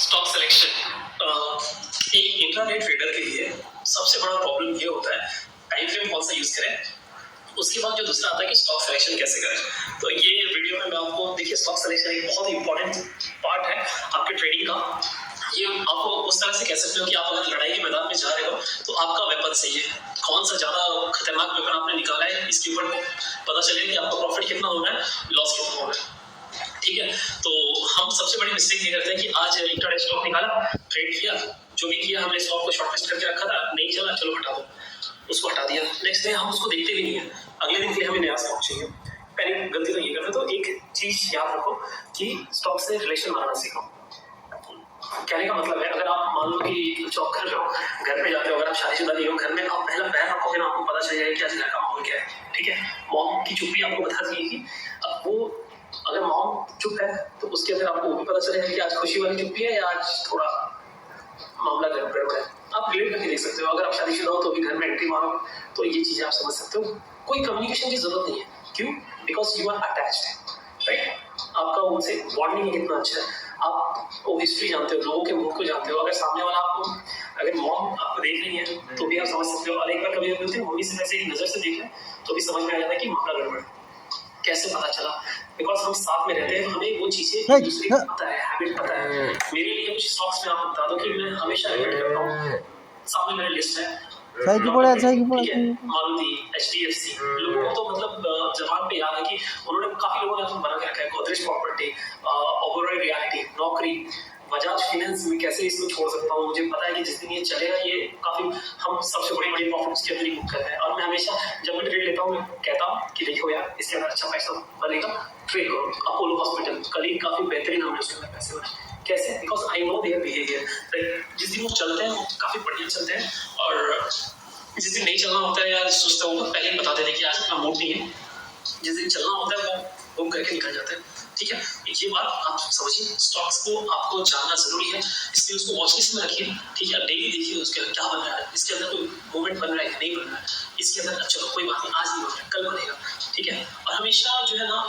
Stock selection एक intraday trader के लिए सबसे बड़ा प्रॉब्लम ये होता है टाइम फ्रेम कौन सा यूज करें। उसके बाद जो दूसरा आता है कि स्टॉक सिलेक्शन कैसे करें। तो ये वीडियो में मैं आपको देखिए स्टॉक सिलेक्शन एक बहुत ही इंपॉर्टेंट पार्ट है आपके ट्रेडिंग का। ये आपको उस तरह से कह सकते हो कि आप अगर लड़ाई के मैदान में जा रहे हो तो आपका वेपन सही है, कौन सा ज्यादा खतरनाक वेपन आपने निकाला है इसके ऊपर पता चलेगा कि आपका प्रॉफिट कितना होना है, लॉस कितना होना है। ठीक है, तो हम सबसे बड़ी मिस्टेक ये करते हैं कि आज इंट्राडे स्टॉक निकाला, ट्रेड किया, जो भी किया हमने स्टॉक को शॉर्टलिस्ट करके रखा था, नहीं चला चलो हटा दो, उसको हटा दिया। नेक्स्ट डे हम उसको देखते भी नहीं है, अगले दिन फिर हमें नया स्टॉक चाहिए। पहली गलती तो ये करते। तो एक चीज याद रखो कि स्टॉक से रिलेशन बनाना सीखो। कहने का मतलब है अगर आप मान लो कि जॉब कर रहे हो, घर पे जाते हो, अगर आप शादीशुदा नहीं हो, घर में आप पहला पैर रखोगे ना, आपको पता चल जाएगा कि आज घर का माहौल क्या है। ठीक है, मॉम की चुप्पी आपको बता देगी। अब वो अगर मॉम चुप है तो उसके अंदर आपको भी पता चलेगा कि आज खुशी वाली चुप्पी है या आज थोड़ा मामला गड़बड़ है। आप रिलेट करके देख सकते हो। अगर आप शादीशुदा हो तो भी घर में एंट्री मारो तो ये चीजें आप समझ सकते हो। कोई कम्युनिकेशन की जरूरत नहीं है। क्यों? Because you are attached, right? आपका उनसे बॉन्डिंग कितना अच्छा है, आप वो हिस्ट्री जानते हो, लोगों के मुंह को जानते हो। अगर सामने वाला आपको, अगर मॉम आपको देख रही है तो भी आप समझ सकते हो। और एक बार कभी होती है मम्मी से वैसे एक नजर से देख लें तो भी समझ में आ जाता है कि मामला गड़बड़। कैसे पता चला? बिकॉज हम साथ में रहते हैं तो हमें वो चीजें दूसरे को पता है, हैबिट पता है। मेरे लिए कुछ स्टॉक्स में आपको बता दो कि मैं हमेशा रिकमेंड करता हूँ। सामने मेरी लिस्ट है, मारुति, HDFC, लोगों को तो मतलब जबान पे याद है कि उन्होंने काफी लोगों ने तो बना के रखा है। गोदरेज प्रॉपर्टी, ओबेरॉय रियल्टी, नौकरी, बजाज फाइनेंस में कैसे इसको छोड़ सकता हूँ। मुझे पता है कि जिस दिन ये चलेगा ये काफी हम सबसे बड़ी बड़ी प्रॉफिट्स के अंदर ही बुक करते हैं। और मैं हमेशा जब मैं ट्रेड लेता हूँ मैं कहता हूँ कि देखो यार इसके अंदर अच्छा पैसा बनेगा, ट्रेड करो। अपोलो हॉस्पिटल कल ही काफी बेहतरीन हमने उसके अंदर पैसे बने। कैसे? Because I know their behaviour. जिस दिन वो चलते हैं वो काफी बढ़िया चलते हैं, और जिस दिन नहीं चलना होता है यार सोचता हूँ तो पहले ही बता देते कि आज इतना मूड नहीं है। जिस दिन चलना होता है वो घूम करके निकल जाते हैं। ठीक है, ये बात आप समझिए। स्टॉक्स को आपको जानना जरूरी है, इसलिए उसको वॉच लिस्ट में रखिए। ठीक है, डेली देखिए उसके अंदर क्या बन रहा है, इसके अंदर कोई मूवमेंट बन रहा है नहीं बन रहा है, इसके अंदर चलो कोई बात नहीं, आज नहीं बन रहा है कल बनेगा। ठीक है, और हमेशा जो है ना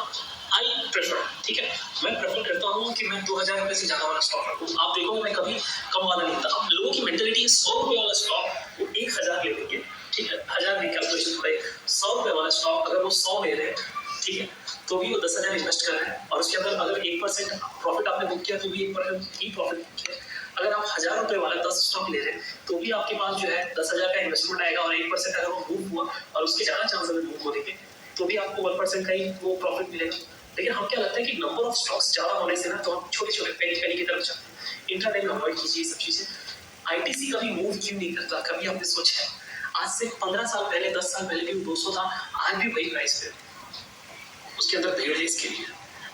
आई प्रेफर, ठीक है, मैं प्रेफर करता हूँ कि मैं 2000 रुपए से ज्यादा वाला स्टॉक रखूँ। आप देखोगे मैं कभी कम वाला नहीं था। अब लोगों की मेंटेलिटी है 100 रुपए वाला स्टॉक वो 1000 ले लेंगे। ठीक है, 1000 नहीं, कैलकुलेशन थोड़े 100 रुपए वाला स्टॉक अगर वो 100 ले रहे हैं, ठीक है, तो भी वो 10,000 इन्वेस्ट कर रहे हैं। और उसके अंदर अगर 1% प्रॉफिट आपने बुक किया तो भी 1% ही प्रॉफिट बुक किया। अगर आप 1000 रुपए वाला 10 स्टॉक ले रहे हैं तो भी आपके पास जो है 10,000 का इन्वेस्टमेंट आएगा। और 1% अगर वो मूव हुआ और उसके ज्यादा चांस अगर मूव होने के तो भी आपको 1% का ही वो प्रॉफिट मिलेगा। लेकिन हम क्या लगता है कि नंबर ऑफ स्टॉक्स ज्यादा होने से ना तो हम छोटे छोटे पेनी की तरफ जाते हैं। इंट्राडे में अवॉइड कीजिए सब चीजें। ITC कभी मूव क्यों नहीं करता? कभी आपने सोचा है? आज से 15 साल पहले, 10 साल पहले भी 200 था, आज भी वही प्राइस पे। उसके अंदर भीड़ है इसके लिए।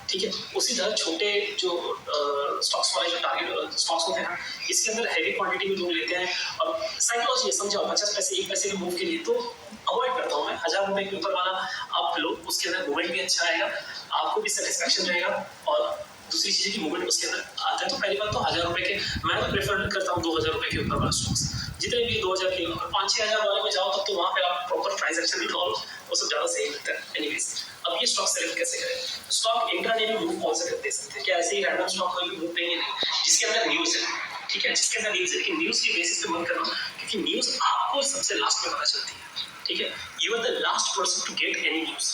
ठीक है, उसी तरह छोटे जो स्टॉक्स वाले जो टारगेट स्टॉक्स होते हैं, इसके अंदर हैवी क्वांटिटी में लोग लेते हैं। और साइकोलॉजी समझाओ 50 पैसे 1 पैसे के मूव के लिए तो अवॉइड करता हूँ मैं। 1000 रुपए के ऊपर वाला आप लो, उसके अंदर मूवमेंट भी अच्छा आएगा, आपको भी सेटिस्फैक्शन रहेगा। और दूसरी चीज की मूवमेंट उसके अंदर आता है। तो पहली बात तो 1000 रुपए के मैं तो प्रेफर करता हूँ 2000 रुपए के ऊपर वाला स्टॉक्स। जितने भी 2000 के 5-6 हजार वाले में जाओ तब तो वहां पे आप प्रॉपर ट्रांजैक्शन भी करो, वो सब ज्यादा सही लगता है। एनीवेज, अब ये स्टॉक सेलेक्ट कैसे करें? स्टॉक इंट्राडे में मूव कौन से दे सकते हैं? क्या ऐसे ही रैंडम स्टॉक कोई भी मूव देंगे? नहीं, जिसके अंदर न्यूज है। ठीक है, जिसके अंदर न्यूज है, लेकिन न्यूज की बेसिस पे मत करना, क्योंकि न्यूज आपको सबसे लास्ट में पता चलती है। ठीक है, you are the last person to get any news.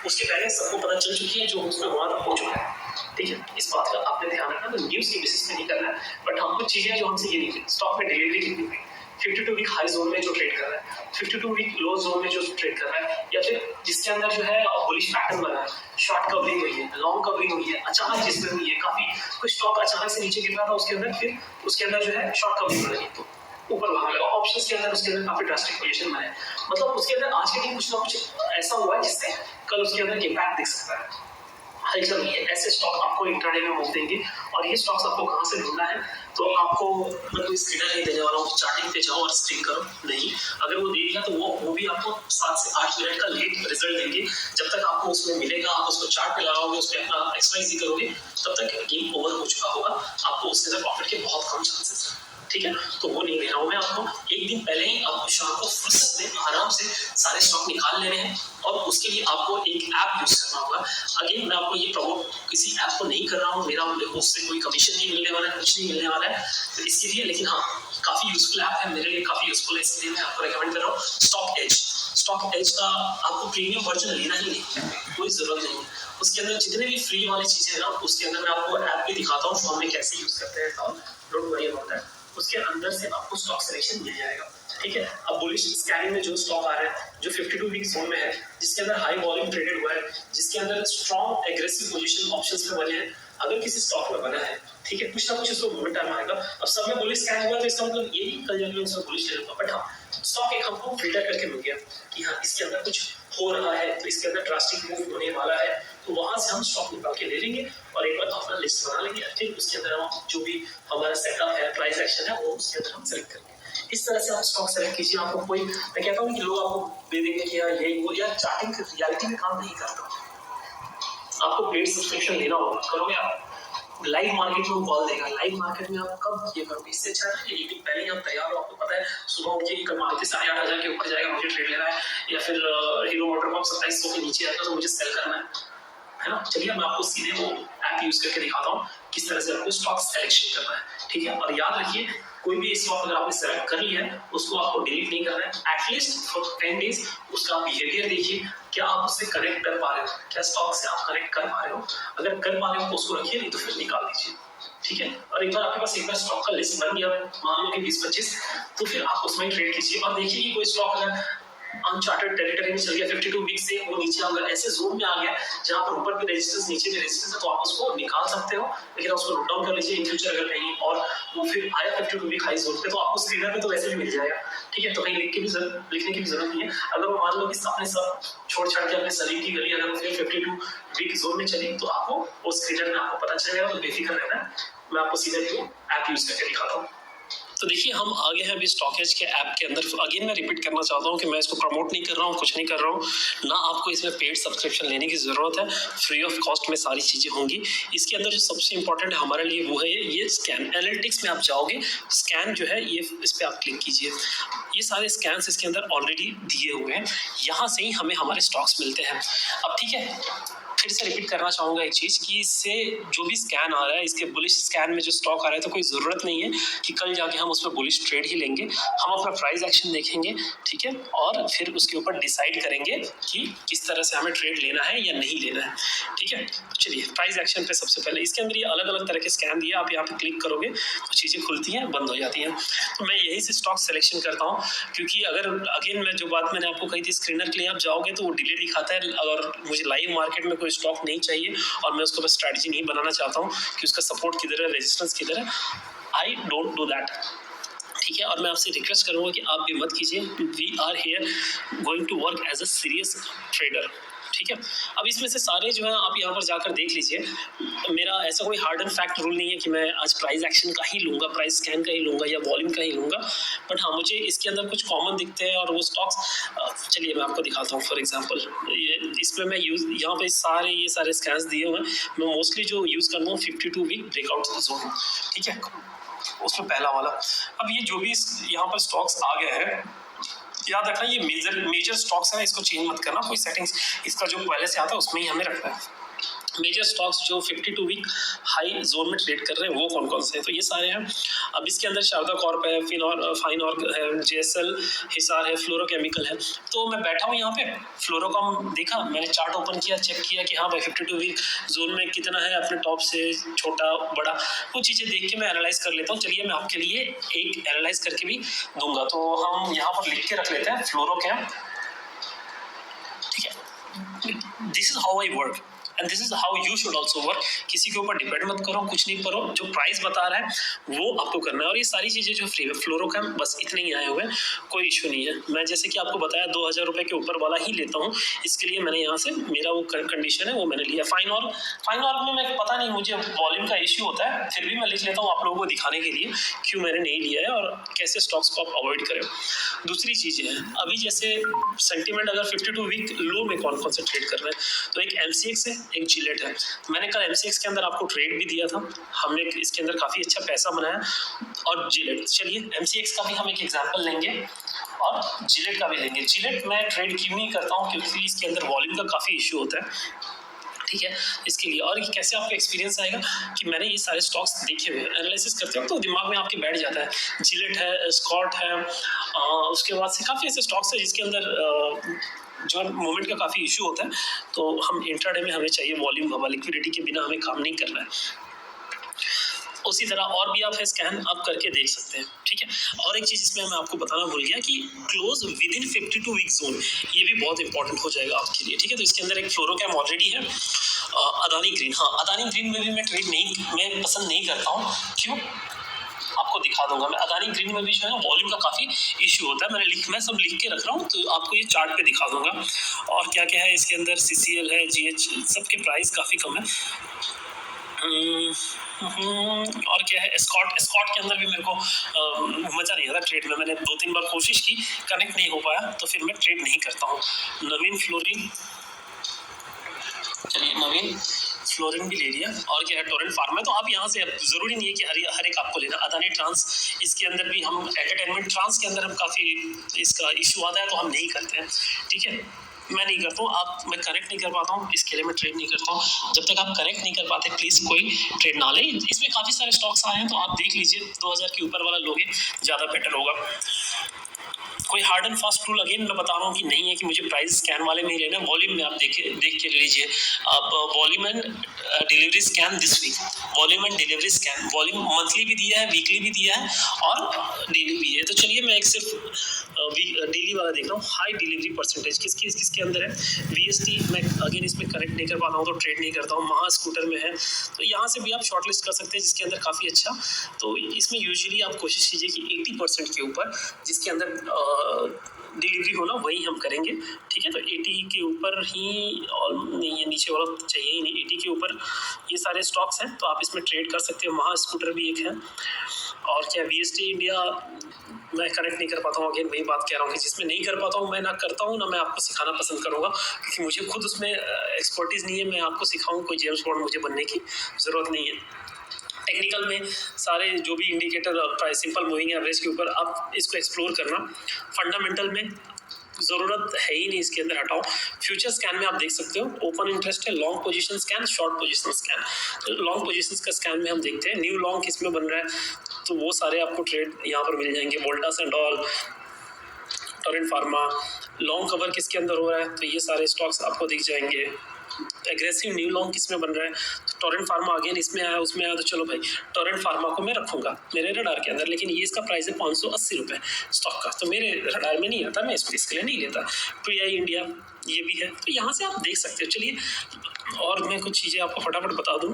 उसके पहले सबको पता चल चुकी है जो उसमें हुआ था हो चुका है। ठीक है, इस बात का आपने ध्यान रखना। तो न्यूज की बेसिस पे नहीं करना है। बट हम कुछ चीजें जो हमसे ये नहीं, स्टॉक में डिलीवरी कितनी हुई, 52 वीक हाई जोन में जो ट्रेड कर रहा है, 52 वीक लो जोन में जो ट्रेड कर रहा है, या फिर जिसके अंदर जो है बुलिश पैटर्न बना है, शॉर्ट कवरिंग हुई है, लॉन्ग कवरिंग हुई है, अचानक जिसमें हुई है, काफी कुछ स्टॉक अचानक से नीचे गिर रहा था उसके अंदर, फिर उसके अंदर जो है शॉर्ट कवरिंग बनी तो ऊपर भागने लगा। ऑप्शंस के अंदर उसके अंदर काफी ड्रास्टिक पोजीशन बने, मतलब उसके अंदर आज के दिन कुछ ना कुछ ऐसा हुआ है जिससे कल उसके अंदर इम्पैक्ट दिख सकता है। हलचल नहीं है। ऐसे स्टॉक आपको इंट्राडे में मूव देंगे। और ये स्टॉक्स आपको कहाँ से ढूंढना है? तो आपको मैं कोई स्क्रीनर नहीं देने वाला हूँ चार्टिंग पे जाओ और स्क्रीन करो, नहीं। अगर वो दे दिया तो वो भी आपको 7 से 8 मिनट का लेट रिजल्ट देंगे। जब तक आपको उसमें मिलेगा, आप उसको चार्ट पे लगाओगे, उस पर अपना एक्सरसाइज करोगे, तब तक गेम ओवर हो चुका होगा। आपको उसके अंदर प्रॉफिट के बहुत कम चांसेस है। ठीक है, तो वो नहीं दे रहा हूँ मैं आपको। एक दिन पहले ही आपको शाम को फुर्सत में आराम से सारे स्टॉक निकाल लेने हैं और उसके लिए आपको एक ऐप यूज करना होगा। अगेन मैं आपको ये प्रमोट किसी ऐप को नहीं कर रहा हूँ, मेरा उससे कोई कमीशन नहीं मिलने वाला है, कुछ नहीं मिलने वाला है तो इसीलिए, लेकिन हाँ काफी यूजफुल ऐप है, मेरे लिए काफी यूजफुल है, इसलिए मैं आपको रिकमेंड कर रहा हूँ स्टॉक एज। स्टॉक एज का आपको प्रीमियम वर्जन लेना ही नहीं है, कोई जरूरत नहीं है। उसके अंदर जितने भी फ्री वाली चीजें हैं ना, उसके अंदर मैं आपको ऐप भी दिखाता हूँ फॉर्म में कैसे यूज करते हैं, डोंट वरी अबाउट दैट। उसके अंदर से आपको स्टॉक सिलेक्शन मिल जाएगा, ठीक है। अब बुलिश स्कैनिंग में जो स्टॉक आ रहा है, जो 52 वीक जोन में है, जिसके अंदर हाई वॉल्यूम ट्रेडेड हुआ है, जिसके अंदर स्ट्रॉन्ग एग्रेसिव पोजीशन ऑप्शंस पे बने हैं, अगर किसी स्टॉक में बना है, ठीक है, कुछ ना कुछ इसको मूवमेंट टाइम आएगा। अब सब में बुलिश स्कैन हुआ तो इसका मतलब ये नहीं कल जाके इसको बुलिश ले लूंगा, बट हाँ स्टॉक एक हमको फिल्टर करके मिल गया कि हाँ इसके अंदर कुछ हो रहा है, तो इसके अंदर ड्रास्टिक मूव होने वाला है, तो वहां से हम स्टॉक निकाल के ले लेंगे और एक बार अपना लिस्ट बना लेंगे, फिर उसके अंदर हम जो भी हमारा सेटअप है, प्राइस एक्शन है, वो उसके अंदर हम सेलेक्ट करेंगे। इस तरह से आप स्टॉक सेलेक्ट कीजिए। आपको कोई, मैं कहता हूँ कि लोग आपको दे देंगे कि यार ये वो, यार चार्टिंग रियलिटी में काम नहीं करता। आपको पेड सब्सक्रिप्शन लेना होगा, करोगे आप लाइव मार्केट में कॉल देगा, लाइव मार्केट में आप कब ये करोगे, इससे अच्छा है एक दिन पहले ही आप तैयार हो, आपको पता है सुबह उठ के कल मार्केट 8,500 के ऊपर जाएगा, मुझे ट्रेड लेना है, या फिर हीरो मोटरकॉप 2700 के नीचे आएगा तो मुझे सेल करना है ना। चलिए मैं आपको सीधे वो ऐप यूज करके दिखाता हूँ किस तरह से आपको स्टॉक सिलेक्शन करना है, ठीक है। और याद रखिए कोई भी स्टॉक अगर आपने सेलेक्ट कर लिया है उसको आपको डिलीट नहीं करना है, एटलीस्ट फॉर 10 डेज उसका बिहेवियर देखिए, क्या आप उससे कनेक्ट कर पा रहे हो, क्या स्टॉक से आप कनेक्ट कर पा रहे हो, अगर कर पा रहे हो तो उसको रखिए, नहीं तो फिर निकाल दीजिए, ठीक है। और एक बार आपके पास एक बार स्टॉक का लिस्ट बन गया, मान लो कि 20-25, तो फिर आप उसमें ट्रेड कीजिए और देखिए कि कोई स्टॉक अगर अनचार्टेड टेरिटरी में चल गया 52 वीक से वो नीचे अगर ऐसे जोन में आ गया जहां पर ऊपर भी रेजिस्टेंस नीचे भी रेजिस्टेंस है, तो आप उसको निकाल सकते हो, लेकिन उसको नोट डाउन कर लीजिए इन फ्यूचर अगर कहीं और वो फिर आया 52 वीक हाई जोन पे तो आपको स्क्रीनर पे तो वैसे भी मिल जाएगा, ठीक है। तो कहीं लिखने की भी जरूरत नहीं है। अगर वो मान लो कि आपने सब छोड़ छाड़ के अपने सलीम की गली अगर फिर 52 वीक जोन में चली तो आपको वो स्क्रीनर में आपको पता चलेगा, तो बेफिक्र रहना है। मैं आपको सीधे ऐप यूज करके दिखाता हूँ। तो देखिए हम आगे हैं अभी स्टॉकेज के ऐप के अंदर। अगेन मैं रिपीट करना चाहता हूँ कि मैं इसको प्रमोट नहीं कर रहा हूँ, कुछ नहीं कर रहा हूँ, ना आपको इसमें पेड सब्सक्रिप्शन लेने की ज़रूरत है, फ्री ऑफ कॉस्ट में सारी चीज़ें होंगी। इसके अंदर जो सबसे इंपॉर्टेंट है हमारे लिए वो है ये स्कैन एनालिटिक्स में आप जाओगे, स्कैन जो है ये इस पर आप क्लिक कीजिए, ये सारे स्कैन्स इसके अंदर ऑलरेडी दिए हुए हैं, यहाँ से ही हमें हमारे स्टॉक्स मिलते हैं। अब ठीक है, फिर से रिपीट करना चाहूँगा एक चीज़ कि इससे जो भी स्कैन आ रहा है, इसके बुलिश स्कैन में जो स्टॉक आ रहा है, तो कोई ज़रूरत नहीं है कि कल जाके हम उस पर बुलिश ट्रेड ही लेंगे, हम अपना प्राइस एक्शन देखेंगे, ठीक है, और फिर उसके ऊपर डिसाइड करेंगे कि किस तरह से हमें ट्रेड लेना है या नहीं लेना है, ठीक है। तो चलिए प्राइस एक्शन पे सबसे पहले इसके अंदर ये अलग अलग तरह के स्कैन दिए, आप यहाँ पे क्लिक करोगे तो चीज़ें खुलती हैं, बंद हो जाती हैं। तो मैं यहीं से स्टॉक सिलेक्शन करता हूँ, क्योंकि अगर अगेन मैं जो बात मैंने आपको कही थी, स्क्रीनर के लिए आप जाओगे तो वो डिले दिखाता है, और मुझे लाइव मार्केट में कोई स्टॉक नहीं चाहिए और मैं उसको बस स्ट्रैटेजी नहीं बनाना चाहता हूँ कि उसका सपोर्ट किधर है, रेजिस्टेंस किधर है, आई डोंट डू दैट, ठीक है। और मैं आपसे रिक्वेस्ट करूंगा कि आप भी मत कीजिए, we are here going to work as a serious trader, ठीक है। अब इसमें से सारे जो है आप यहाँ पर जाकर देख लीजिए, मेरा ऐसा कोई हार्ड एंड फैक्ट रूल नहीं है कि मैं आज प्राइस एक्शन का ही लूँगा, प्राइस स्कैन का ही लूँगा या वॉल्यूम का ही लूँगा, बट हाँ मुझे इसके अंदर कुछ कॉमन दिखते हैं और वो स्टॉक्स, चलिए मैं आपको दिखाता हूँ। फॉर एग्जांपल ये इसमें मैं यहाँ पे ये सारे स्कैन्स दिए हुए हैं, मैं मोस्टली जो यूज़ करता हूँ 52 वीक ब्रेकआउट जोन, ठीक है, उसमें पहला वाला। अब ये जो भी यहाँ पर स्टॉक्स आ गए हैं, याद रखना ये मेजर स्टॉक्स है, इसको चेंज मत करना, कोई सेटिंग्स इसका जो पहले से आता है उसमें ही हमें रखना है। मेजर स्टॉक्स जो 52 वीक हाई जोन में ट्रेड कर रहे हैं वो कौन कौन से हैं, तो ये सारे हैं। अब इसके अंदर शारदा कॉर्प है, फाइन ऑर्ग है, जेएसएल, हिसार है, फ्लोरोकेमिकल है। तो मैं बैठा हूँ यहाँ पे, फ्लोरोकॉम देखा, मैंने चार्ट ओपन किया, चेक किया कि हाँ भाई 52 वीक जोन में कितना है, अपने टॉप से छोटा बड़ा वो चीज़ें देख के मैं एनालाइज कर लेता हूँ। चलिए मैं आपके लिए एक एनालाइज करके भी दूंगा, तो हम यहाँ पर लिख के रख लेते हैं फ्लोरोकेम, ठीक है। This is how I work and this is how you should also work. किसी के ऊपर डिपेंड मत करो, कुछ नहीं करो, जो प्राइस बता रहा है वो आपको करना है। और ये सारी चीज़ें जो फ्री है, फ्लोरोकेम बस इतने ही आए हुए हैं, कोई इशू नहीं है। मैं जैसे कि आपको बताया 2000 रुपये के ऊपर वाला ही लेता हूँ, इसके लिए मैंने यहाँ से मेरा वो कंडीशन है वो मैंने लिया। फाइन ऑर्ग में मैं पता नहीं, मुझे वॉल्यूम का इश्यू होता है, फिर भी मैं लिख लेता हूँ आप लोगों को दिखाने के लिए क्यों मैंने नहीं लिया है और कैसे स्टॉक्स को आप अवॉइड करें। दूसरी चीज़ें हैं, अभी जैसे सेंटीमेंट अगर 52 वीक लो में कौन कौन से ट्रेड कर रहे हैं, तो एक MCX है, एक जिलेट है। मैंने कल एमसीएक्स के अंदर आपको ट्रेड भी दिया था, हमने इसके अंदर काफ़ी अच्छा पैसा बनाया। और जिलेट, चलिए एमसीएक्स का भी हम एक एग्जांपल लेंगे और जिलेट का भी लेंगे। जिलेट मैं ट्रेड क्यों नहीं करता हूँ, क्योंकि इसके अंदर वॉल्यूम का काफ़ी इशू होता है, ठीक है, इसके लिए। और ये कैसे आपका एक्सपीरियंस आएगा कि मैंने ये सारे स्टॉक्स देखे हुए, एनालिसिस करते हो तो दिमाग में आपके बैठ जाता है। जिलेट है, स्कॉट है, उसके बाद से काफ़ी ऐसे स्टॉक्स है जिसके अंदर जो मूवमेंट का काफ़ी इशू होता है, तो हम इंट्राडे में हमें चाहिए वॉल्यूम हवा, लिक्विडिटी के बिना हमें काम नहीं करना है। उसी तरह और भी आप है स्कैन आप करके देख सकते हैं, ठीक है। और एक चीज़ इसमें मैं आपको बताना भूल गया कि close with in 52 week zone, ये भी बहुत इंपॉर्टेंट हो जाएगा आपके लिए, ठीक है। तो इसके अंदर एक फ्लोरोकैम ऑलरेडी है। अदानी ग्रीन, हाँ अदानी ग्रीन में भी मैं ट्रेड मैं पसंद नहीं करता हूँ। क्यों, आपको दिखा दूंगा मैं। अदानी ग्रीन में भी जो है वॉल्यूम का काफ़ी इशू होता है, मैं सब लिख के रख रहा हूँ, तो आपको ये चार्ट पे दिखा दूंगा। और क्या क्या है इसके अंदर, CCL है, GH, सबके प्राइस काफ़ी कम है। और क्या है, स्कॉट के अंदर भी मेरे को मज़ा नहीं आता ट्रेड में। मैंने 2-3 बार कोशिश की, कनेक्ट नहीं हो पाया, तो फिर मैं ट्रेड नहीं करता हूँ। नवीन फ्लोरिन, चलिए नवीन फ्लोरिन भी ले लिया। और क्या है, टोरेंट फार्मा। तो आप यहाँ से ज़रूरी नहीं है कि हर एक आपको लेना। अदानी ट्रांस, इसके अंदर भी हम एंटरटेनमेंट ट्रांस के अंदर हम काफ़ी इसका इशू आता है, तो हम नहीं करते हैं, ठीक है। मैं नहीं करता हूँ, मैं कनेक्ट नहीं कर पाता हूँ, इसके लिए मैं ट्रेड नहीं करता हूँ। जब तक आप कनेक्ट नहीं कर पाते प्लीज़ कोई ट्रेड ना लें। इसमें काफ़ी सारे स्टॉक्स आए हैं, तो आप देख लीजिए, 2000 के ऊपर वाला लोगे ज़्यादा बेटर होगा। कोई hard and fast rule again मैं बता रहा हूँ कि नहीं है कि मुझे प्राइस स्कैन वाले में ही लेना है। वॉल्यूम में आप देख के ले लीजिए। आप volume and delivery scan this week, volume and delivery scan, volume monthly भी दिया है, वीकली भी दिया है और डेली भी है। तो चलिए मैं एक सिर्फ डेली वाला देख रहा हूँ। हाई डिलीवरी परसेंटेज किसके अंदर है, VST। मैं अगेन इसमें करेक्ट नहीं कर पाता हूँ, तो ट्रेड नहीं करता हूँ। महा स्कूटर में है, तो यहाँ से भी आप शॉर्ट लिस्ट कर सकते हैं, जिसके अंदर काफ़ी अच्छा। तो इसमें यूजुअली आप कोशिश कीजिए कि 80% के ऊपर जिसके अंदर डिलीवरी होना वही हम करेंगे, ठीक है। तो 80 के ऊपर ही, और नहीं ये नीचे वाला चाहिए ही नहीं, 80 के ऊपर ये सारे स्टॉक्स हैं, तो आप इसमें ट्रेड कर सकते हो। महा स्कूटर भी एक है। और क्या, VST इंडिया मैं कनेक्ट नहीं कर पाता हूँ। अगेन वही बात कह रहा हूँ कि जिसमें नहीं कर पाता हूँ, मैं ना करता हूँ, ना मैं आपको सिखाना पसंद करूँगा, क्योंकि मुझे खुद उसमें एक्सपर्टीज़ नहीं है। मैं आपको सिखाऊँ, कोई जेम्स बॉन्ड मुझे बनने की ज़रूरत नहीं है। टेक्निकल में सारे जो भी indicator price, simple moving average के ऊपर आप इसको एक्सप्लोर करना। फंडामेंटल में ज़रूरत है ही नहीं, इसके अंदर हटाओ। फ्यूचर स्कैन में आप देख सकते हो, ओपन इंटरेस्ट है, long position scan, short position scan. तो लॉन्ग पोजीशन का स्कैन में हम देखते हैं न्यू लॉन्ग किस में बन रहा है, तो वो सारे आपको ट्रेड यहाँ पर मिल जाएंगे। Voltas and all, Torrent pharma. Long cover किसके अंदर हो रहा है, तो ये सारे स्टॉक्स आपको दिख जाएंगे। एग्रेसिव न्यू लॉन्ग किस में बन रहा है, तो टोरेंट फार्मा अगेन इसमें आया, उसमें आया, तो चलो भाई टोरेंट फार्मा को मैं रखूंगा मेरे रडार के अंदर। लेकिन ये इसका प्राइस है 580 रुपये स्टॉक का, तो मेरे रडार में नहीं आता, मैं इसके लिए नहीं लेता। PI इंडिया ये भी है, तो यहाँ से आप देख सकते हो। चलिए और मैं कुछ चीज़ें आपको फटाफट बता दूं।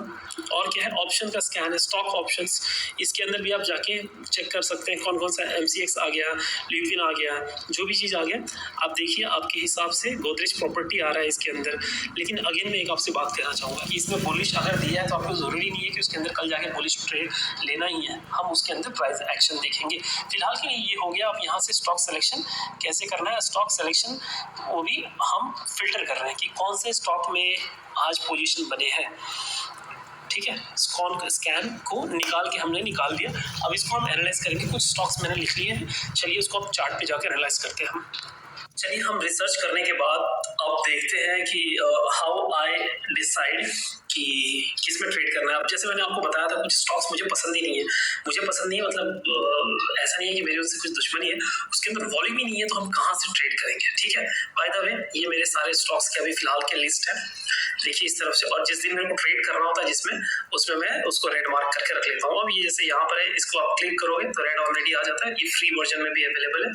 और क्या है, ऑप्शन का स्कैन है, स्टॉक ऑप्शंस। इसके अंदर भी आप जाके चेक कर सकते हैं कौन कौन सा MCX आ गया, ल्यूपिन आ गया, जो भी चीज़ आ गया आप देखिए आपके हिसाब से। गोदरेज प्रॉपर्टी आ रहा है इसके अंदर। लेकिन अगेन मैं एक आपसे बात कहना चाहूँगा कि इसमें बुलिश अगर दिया है, तो आपको ज़रूरी नहीं है कि उसके अंदर कल जाके बुलिश ट्रेड लेना ही है। हम उसके अंदर प्राइस एक्शन देखेंगे। फिलहाल के लिए ये हो गया। आप यहाँ से स्टॉक सिलेक्शन कैसे करना है, स्टॉक सिलेक्शन वो भी हम फिल्टर कर रहे हैं कि कौन से स्टॉक में आज पोजीशन बने हैं, ठीक है। स्कैन को निकाल के हमने निकाल दिया। अब इसको हम एनालाइज करेंगे। कुछ स्टॉक्स मैंने लिख लिए हैं, चलिए उसको अब चार्ट पे जाकर एनालाइज करते हैं हम। चलिए हम रिसर्च करने के बाद अब देखते हैं कि हाउ आई डिसाइड कि किस में ट्रेड करना है। अब जैसे मैंने आपको बताया था, कुछ स्टॉक्स मुझे पसंद ही नहीं है। मुझे पसंद नहीं है मतलब ऐसा नहीं है कि मेरे उनसे कुछ दुश्मनी है, उसके अंदर वॉल्यूम ही नहीं है, तो हम कहाँ से ट्रेड करेंगे, ठीक है। बाय द वे ये मेरे सारे स्टॉक्स के अभी फिलहाल के लिस्ट है, देखिए इस तरफ से। और जिस दिन मेरे को ट्रेड करना होता है जिसमें, उसमें मैं उसको रेड मार्क करके रख लेता हूँ। अब ये जैसे यहाँ पर है, इसको आप क्लिक करोगे तो रेड ऑलरेडी आ जाता है। ये फ्री वर्जन में भी अवेलेबल है,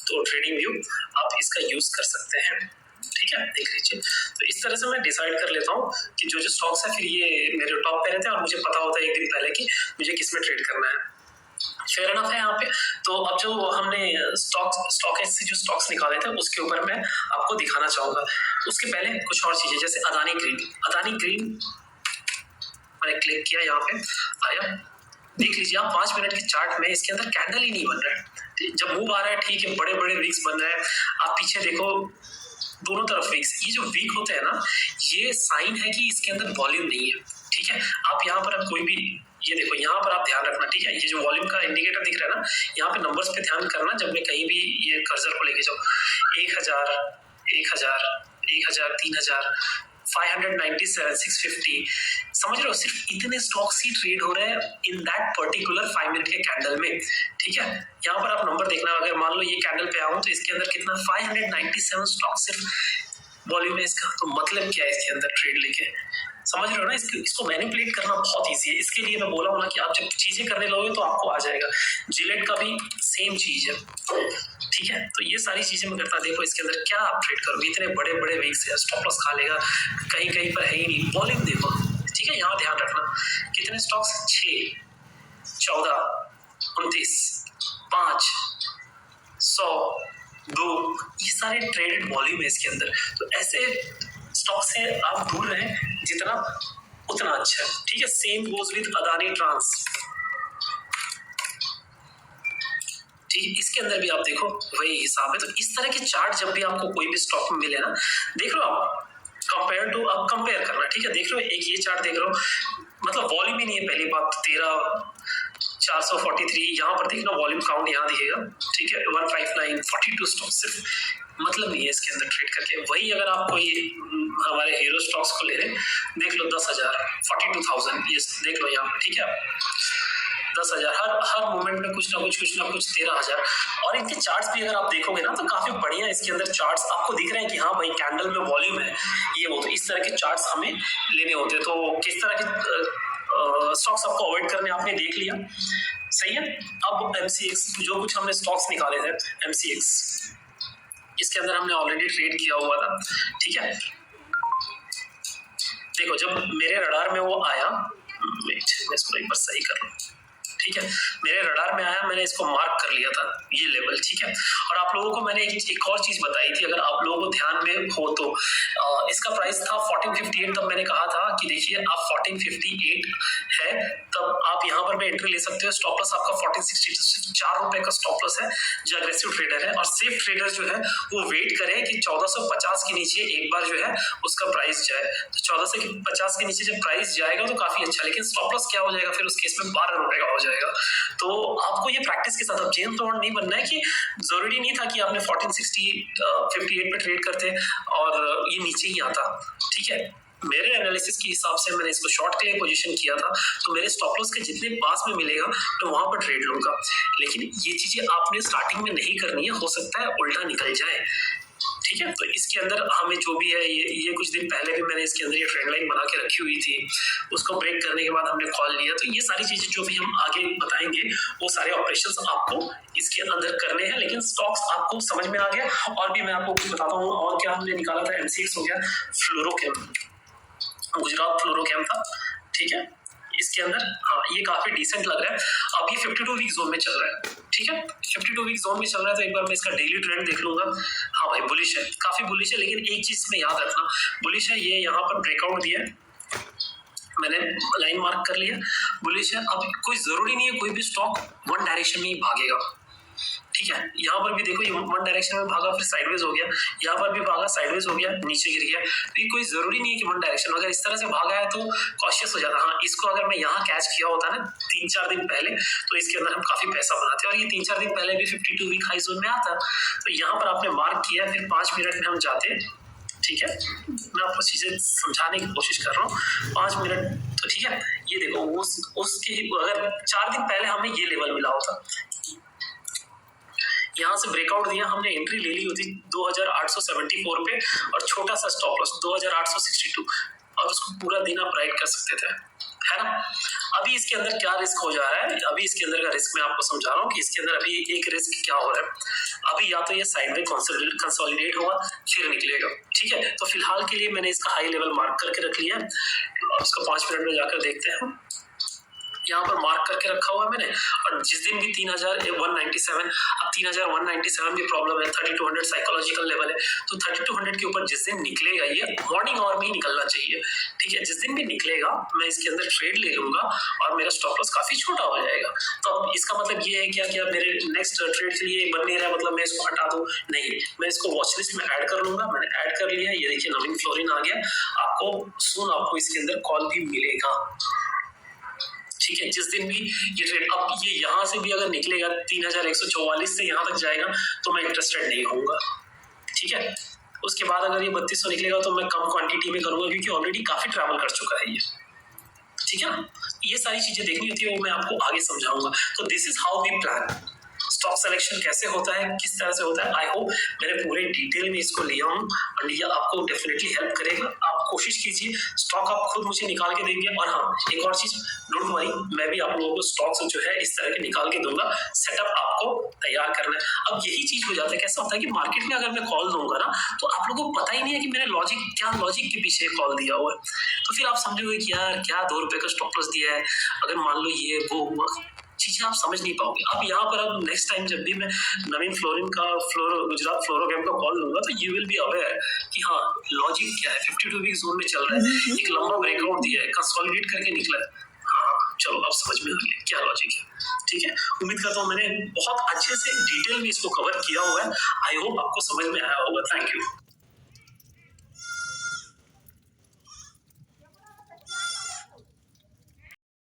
तो ट्रेडिंग व्यू आप इसका यूज कर सकते हैं, ठीक है। देख लीजिए। तो इस तरह से मैं डिसाइड कर लेता हूँ कि जो स्टॉक्स है, फिर ये मेरे टॉप पे रहते हैं और मुझे पता होता है एक दिन पहले कि मुझे किस में ट्रेड करना है। फेयर एनफ है यहाँ पे। तो अब जो हमने स्टॉक से जो स्टॉक्स निकाले थे, उसके ऊपर मैं आपको दिखाना चाहूंगा। उसके पहले कुछ और चीजें, जैसे अदानी ग्रीन मैंने क्लिक किया, यहाँ पे आया। देख लीजिए आप 5 मिनट के चार्ट में इसके अंदर कैंडल ही नहीं बन रहा है। जब मूव आ रहा है ठीक है, बड़े बड़े विक्स बन रहे हैं। आप पीछे देखो दोनों तरफ वीक। ये जो वीक होते हैं ना, ये साइन है कि इसके अंदर वॉल्यूम नहीं है, ठीक है। आप यहाँ पर कोई भी, ये देखो यहाँ पर आप ध्यान रखना, ठीक है। ये जो वॉल्यूम का इंडिकेटर दिख रहा है ना, यहाँ पे नंबर्स पे ध्यान करना जब मैं कहीं भी ये कर्सर को लेके जाऊँ। 1000, 1000, 1000, 3000, 597, 650, समझ रहे हो? सिर्फ इतने स्टॉक्स ही ट्रेड हो रहे हैं इन दैट पर्टिकुलर 5 मिनट के कैंडल में, ठीक है। यहाँ पर आप नंबर देखना, अगर मान लो ये कैंडल पे आऊं तो इसके अंदर कितना 597 स्टॉक सिर्फ वॉल्यूम है इसका। तो मतलब क्या है इसके अंदर ट्रेड लेके, समझ रहे हो ना? इसको मैनिपुलेट करना बहुत ईजी है। इसके लिए मैं बोला हूं ना कि आप जब चीजें करने लगोगे तो आपको आ जाएगा। जिलेट का भी सेम चीज है, ठीक है। तो ये सारी चीजें मैं करता, देखो इसके अंदर क्या आप ट्रेड करोगे, इतने बड़े बड़े वीक्स है, स्टॉप लॉस खा लेगा, कहीं कहीं पर है ही नहीं। वॉल्यूम देखो, ठीक है। यहाँ ध्यान रखना कितने स्टॉक्स, 6, 14, 29, 5, 100, 2, ये सारे ट्रेडेड वॉल्यूम है इसके अंदर। तो ऐसे स्टॉक से आप दूर रहें जितना उतना अच्छा है, ठीक है। Same goes with Adani Trans, ठीक। इसके अंदर भी आप देखो वही हिसाब है। तो इस तरह के चार्ट जब भी आपको कोई भी स्टॉक में मिले ना, देख लो आप कंपेयर टू, आप कंपेयर करना, ठीक है। देख लो एक ये चार्ट देख लो, मतलब वॉल्यूम ही नहीं है पहली बात। 13,443, यहाँ पर देखना वॉल्यूम काउंट यहाँ दिखेगा, ठीक है। 159, 42 स्टॉक, सिर्फ मतलब नहीं है इसके अंदर ट्रेड करके। वही अगर आप कोई हमारे हीरो स्टॉक्स को ले रहे, देख लो 10,000, 42,000, ये देख लो यहाँ, ठीक है। 10,000 हर मोमेंट में कुछ ना कुछ 13,000। और इनके चार्ट्स भी अगर आप देखोगे ना तो काफी बढ़िया इसके अंदर चार्ट्स आपको दिख रहे हैं कि हाँ भाई कैंडल में वॉल्यूम है, ये वो। तो इस तरह के चार्ट्स हमें लेने होते हैं। तो किस तरह के स्टॉक्स आपको अवॉइड करने आपने देख लिया, सही है। अब MCX, जो कुछ हमने स्टॉक्स निकाले थे MCX, इसके अंदर हमने ऑलरेडी ट्रेड किया हुआ था, ठीक है। देखो जब मेरे रडार में वो आया, वेट मैं इसको एक बार सही कर लूं, ठीक है। मेरे रडार में आया, मैंने इसको मार्क कर लिया था ये लेवल, ठीक है। और आप लोगों को मैंने एक और चीज बताई थी, अगर आप लोगों को ध्यान में हो तो इसका प्राइस था 1458। तब मैंने कहा था कि देखिए आप 1458 है तब आप यहाँ पर भी एंट्री ले सकते हो। स्टॉप लॉस आपका 1460, सिर्फ 4 रुपए का स्टॉप लॉस है जो अग्रेसिव ट्रेडर है। और सेफ ट्रेडर जो है वो वेट करे कि 1450 के नीचे एक बार जो है उसका प्राइस जाए। तो 1450 के नीचे जब प्राइस जाएगा तो काफी अच्छा, लेकिन स्टॉप लॉस क्या हो जाएगा फिर उस केस में 12 रुपए का हो जाएगा। तो आपको ये प्रैक्टिस के साथ अब चेन तोड़ नहीं बनना है कि जरूरी नहीं था कि आपने 1458 पे ट्रेड करते और ये नीचे ही आता, ठीक है। मेरे एनालिसिस के हिसाब से मैंने इसको शॉर्ट के लिए पोजीशन किया था, तो मेरे स्टॉप लॉस के जितने पास में मिलेगा मैं वहां पर ट्रेड लूंगा। लेकिन ये चीजें आपने स्टार्टिंग में नहीं करनी है, हो सकता है उल्टा निकल जाए, ठीक है। तो इसके अंदर हमें जो भी है, ये कुछ दिन पहले भी मैंने इसके अंदर ये ट्रेंड लाइन बना के रखी हुई थी, उसको ब्रेक करने के बाद हमने कॉल लिया। तो ये सारी चीजें जो भी हम आगे बताएंगे वो सारे ऑपरेशंस आपको इसके अंदर करने हैं। लेकिन स्टॉक्स आपको समझ में आ गया। और भी मैं आपको कुछ बताता हूँ, और क्या हमने निकाला था, MCX हो गया, फ्लोरोकेम, गुजरात फ्लोरोकेम था, ठीक है। इसके अंदर हाँ ये काफी डिसेंट लग रहा है। अब ये 52 वीक जोन में चल रहा है, ठीक है। 52 वीक जोन में चल रहा है, तो एक बार मैं इसका डेली ट्रेंड देख लूंगा। हाँ भाई बुलिश है, काफी बुलिश है। लेकिन एक चीज में याद रखना, बुलिश है, ये यहाँ पर ब्रेकआउट दिया है, मैंने लाइन मार्क कर लिया, बुलिश है। अब कोई जरूरी नहीं है कोई भी स्टॉक वन डायरेक्शन में ही भागेगा, ठीक है। यहाँ पर भी देखो ये वन डायरेक्शन में भागा, फिर साइडवेज हो गया, यहाँ पर भी भागा, साइडवेज हो गया, नीचे गिर गया। तो ये कोई जरूरी नहीं है कि वन डायरेक्शन, अगर इस तरह से भागा है तो कॉशियस हो जाता। हाँ इसको अगर मैं यहाँ कैच किया होता ना 3-4 दिन पहले, तो इसके अंदर हम काफी पैसा बनाते। और ये 3-4 दिन पहले भी 52 वीक हाई जोन में आता। तो यहाँ पर आपने मार्क किया, फिर 5 मिनट में हम जाते, ठीक है। मैं आपको चीजें समझाने की कोशिश कर रहा हूँ, 5 मिनट। तो ठीक है, ये देखो उसके अगर 4 दिन पहले हमें ये लेवल मिला होता, यहाँ से ब्रेकआउट दिया, हमने एंट्री ले ली होती 2874 पे और छोटा सा स्टॉप लॉस 2862, और उसको पूरा दिन आप राइड कर सकते थे, है ना। अभी इसके अंदर क्या रिस्क हो जा रहा है, अभी इसके अंदर का रिस्क मैं आपको समझा रहा हूँ कि इसके अंदर अभी एक रिस्क क्या हो रहा है। अभी या तो ये साइडवेज कंसोलिडेट होगा फिर निकलेगा, ठीक है। तो फिलहाल के लिए मैंने इसका हाई लेवल मार्क करके रख लिया है, और उसको 5 मिनट में जाकर देखते हैं। यहाँ पर मार्क करके रखा हुआ है मैंने। और जिस दिन भी 3197, अब 3197 भी प्रॉब्लम है, 3200 साइकोलॉजिकल लेवल है, तो 3200 के ऊपर जिस दिन निकलेगा, ये मॉर्निंग आवर में ही निकलना चाहिए, ठीक है। जिस दिन भी निकलेगा मैं इसके अंदर ट्रेड ले लूंगा और मेरा स्टॉप लॉस काफी छोटा हो जाएगा। तो अब इसका मतलब ये है क्या कि अब मेरे नेक्स्ट ट्रेड के लिए बन नहीं रहा, मतलब मैं इसको हटा दूं? नहीं, मैं इसको वॉच लिस्ट में ऐड कर लूंगा। मैंने ऐड कर लिया, ये देखिए नवीन फ्लोरिन आ गया। आपको सुन आपको इसके अंदर कॉल भी मिलेगा, ठीक है। जिस दिन भी ये ट्रेड, अब ये यहाँ से भी अगर निकलेगा 3144 से यहाँ तक जाएगा तो मैं इंटरेस्टेड नहीं होऊंगा, ठीक है। उसके बाद अगर ये 3200 निकलेगा तो मैं कम क्वांटिटी में करूंगा, क्योंकि ऑलरेडी काफी ट्रैवल कर चुका है ये, ठीक है ना। ये सारी चीजें देखनी होती है, वो मैं आपको आगे समझाऊंगा। तो this is how we plan. Stock selection कैसे होता है, किस तरह से होता है, आई होप मैंने पूरे डिटेल में इसको लिया हूँ और ये आपको डेफिनेटली हेल्प करेगा। आप कोशिश कीजिए, स्टॉक आप खुद मुझे निकाल के देंगे। और हाँ, एक और चीज, डोंट वरी, मैं भी आप लोगों को स्टॉक्स जो है इस तरह के निकाल के दूंगा। सेटअप आपको तैयार करना है। अब यही चीज हो जाता है, कैसा होता है कि मार्केट में अगर मैं कॉल दूंगा ना, तो आप लोगों को पता ही नहीं है कि मैंने लॉजिक के पीछे कॉल दिया हुआ है। तो फिर आप समझोगे कि यार क्या 2 रुपए का स्टॉप लॉस दिया है, अगर मान लो ये वो हुआ, चीजें आप समझ नहीं पाओगे। अब यहाँ पर अब नेक्स्ट टाइम जब भी मैं नवीन फ्लोरिन का गुजरात फ्लोरोकेम का कॉल लूंगा, तो यू विल बी अवेयर कि हाँ लॉजिक क्या है। 52 वीक जोन में चल रहा है, एक लंबा ब्रेकआउट दिया है, कंसोलिडेट करके निकला है। हाँ चलो अब समझ में आ गया क्या लॉजिक है, ठीक है। उम्मीद करता हूँ मैंने बहुत अच्छे से डिटेल में इसको कवर किया हुआ है। आई होप आपको समझ में आया होगा। Thank you.